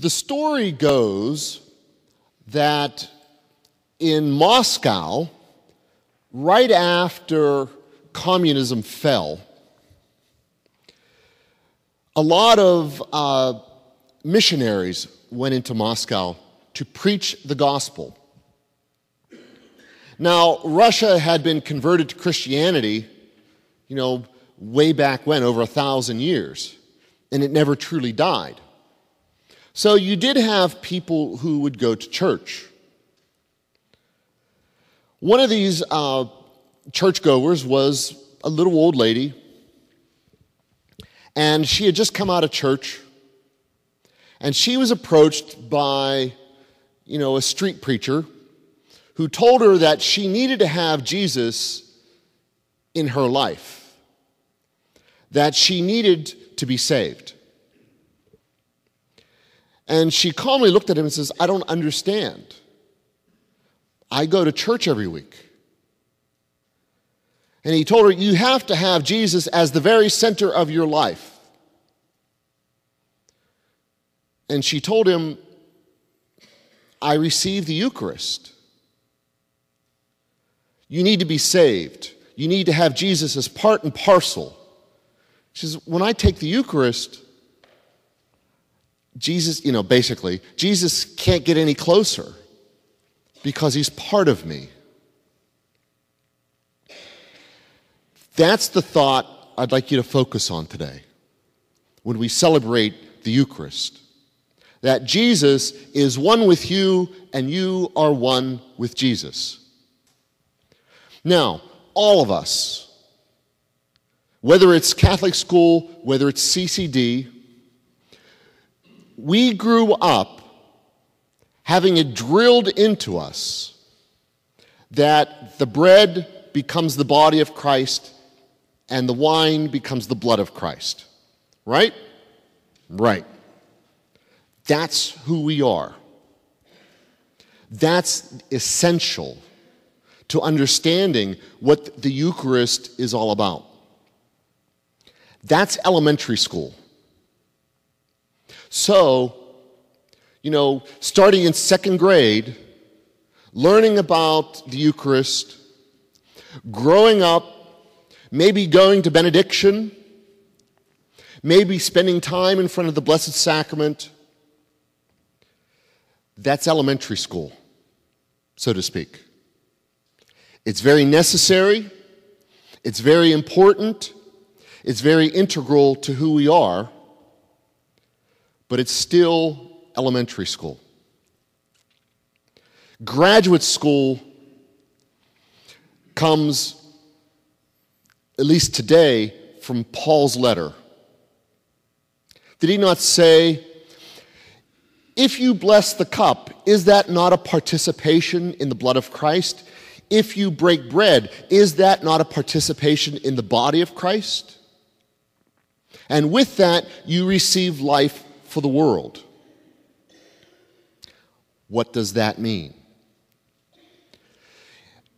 The story goes that in Moscow, right after communism fell, a lot of missionaries went into Moscow to preach the gospel. Now, Russia had been converted to Christianity, way back when, over 1,000 years, and it never truly died. So you did have people who would go to church. One of these churchgoers was a little old lady, and she had just come out of church, and she was approached by, a street preacher who told her that she needed to have Jesus in her life, that she needed to be saved. And she calmly looked at him and says, "I don't understand. I go to church every week." And he told her, "You have to have Jesus as the very center of your life." And she told him, "I received the Eucharist. You need to be saved. You need to have Jesus as part and parcel." She says, "When I take the Eucharist, Jesus, Jesus can't get any closer because he's part of me." That's the thought I'd like you to focus on today when we celebrate the Eucharist. That Jesus is one with you and you are one with Jesus. Now, all of us, whether it's Catholic school, whether it's CCD, we grew up having it drilled into us that the bread becomes the body of Christ and the wine becomes the blood of Christ. Right? Right. That's who we are. That's essential to understanding what the Eucharist is all about. That's elementary school. So, starting in second grade, learning about the Eucharist, growing up, maybe going to benediction, maybe spending time in front of the Blessed Sacrament, that's elementary school, so to speak. It's very necessary, it's very important, it's very integral to who we are, but it's still elementary school. Graduate school comes, at least today, from Paul's letter. Did he not say, "If you bless the cup, is that not a participation in the blood of Christ? If you break bread, is that not a participation in the body of Christ? And with that, you receive life for the world." What does that mean?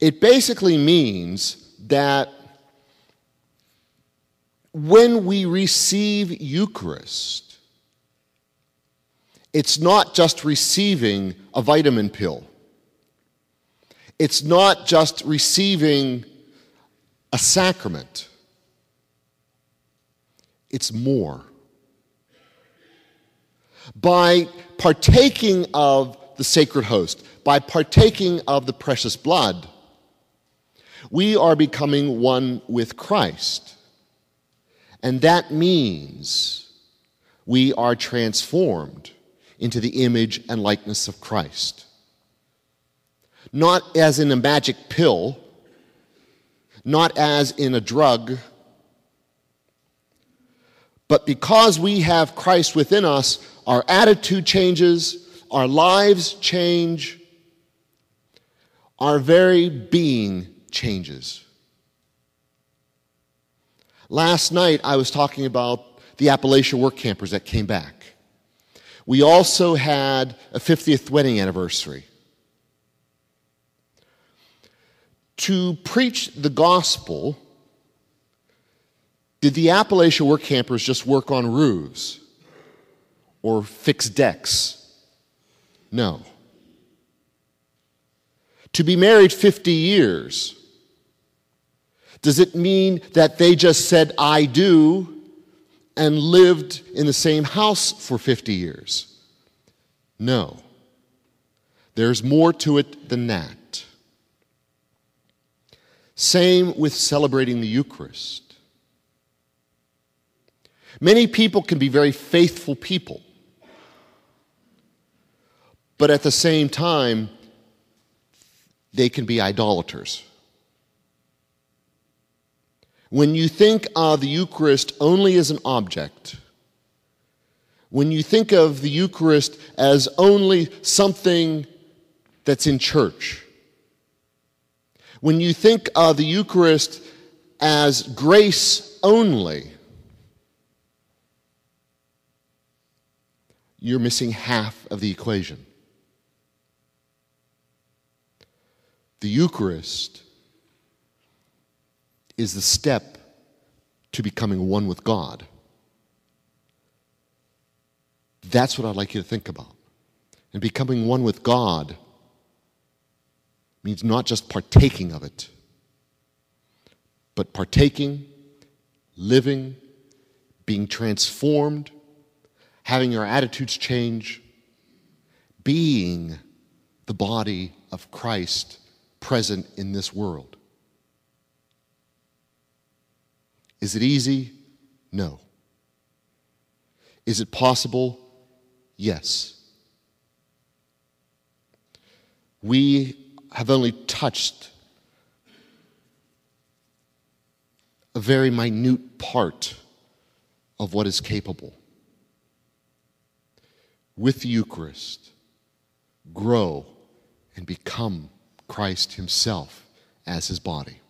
It basically means that when we receive Eucharist, it's not just receiving a vitamin pill. It's not just receiving a sacrament. It's more. By partaking of the sacred host, by partaking of the precious blood, we are becoming one with Christ. And that means we are transformed into the image and likeness of Christ. Not as in a magic pill, not as in a drug, but because we have Christ within us, our attitude changes, our lives change, our very being changes. Last night, I was talking about the Appalachia work campers that came back. We also had a 50th wedding anniversary. To preach the gospel, did the Appalachia work campers just work on roofs? or fix decks. No. To be married 50 years, does it mean that they just said, I do, and lived in the same house for 50 years? No. There's more to it than that. Same with celebrating the Eucharist. Many people can be very faithful people, but at the same time, they can be idolaters. When you think of the Eucharist only as an object, when you think of the Eucharist as only something that's in church, when you think of the Eucharist as grace only, you're missing half of the equation. The Eucharist is the step to becoming one with God. That's what I'd like you to think about. And becoming one with God means not just partaking of it, but partaking, living, being transformed, having your attitudes change, being the body of Christ present in this world. Is it easy? No. Is it possible? Yes. We have only touched a very minute part of what is capable. With the Eucharist, grow and become Christ himself as his body.